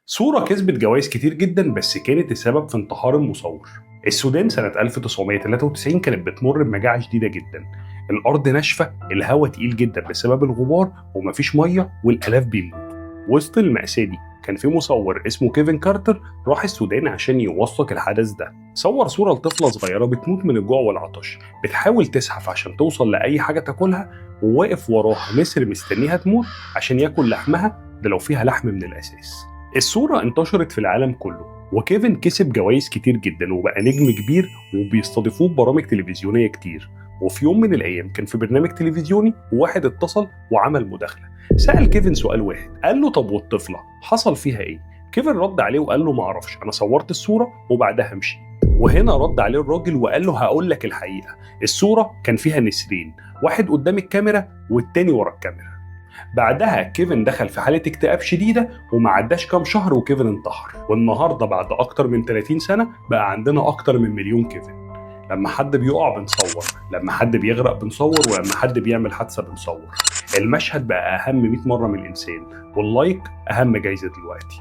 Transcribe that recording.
صورة كسبت جوائز كتير جدا بس كانت السبب في انتحار المصور. السودان سنة 1993 كانت بتمر بمجاعة شديدة جدا. الأرض ناشفة، الهواء تقيل جدا بسبب الغبار ومفيش مية والآلاف بيموتوا. وسط المأساة دي كان في مصور اسمه كيفن كارتر راح السودان عشان يوثق الحدث ده. صور صورة لطفلة صغيرة بتموت من الجوع والعطش، بتحاول تزحف عشان توصل لأي حاجة تاكلها، وواقف وراها نسر مستنيها تموت عشان ياكل لحمها ده لو فيها لحم من الأساس. الصورة انتشرت في العالم كله، وكيفن كسب جوائز كتير جدا وبقى نجم كبير وبيستضيفوه ببرامج تلفزيونية كتير. وفي يوم من الأيام كان في برنامج تلفزيوني وواحد اتصل وعمل مداخلة. سأل كيفن سؤال واحد، قال له طب والطفلة حصل فيها ايه؟ كيفن رد عليه وقال له معرفش، أنا صورت الصورة وبعدها مشيت. وهنا رد عليه الراجل وقال له هقول لك الحقيقة، الصورة كان فيها نسرين، واحد قدام الكاميرا والتاني ورا الكاميرا. بعدها كيفن دخل في حالة اكتئاب شديدة وما عداش كام شهر وكيفن انتحر. والنهاردة بعد أكتر من 30 سنة بقى عندنا أكتر من مليون كيفن. لما حد بيقع بنصور، لما حد بيغرق بنصور، ولما حد بيعمل حادثة بنصور. المشهد بقى أهم 100 مرة من الإنسان، واللايك أهم جايزة دلوقتي.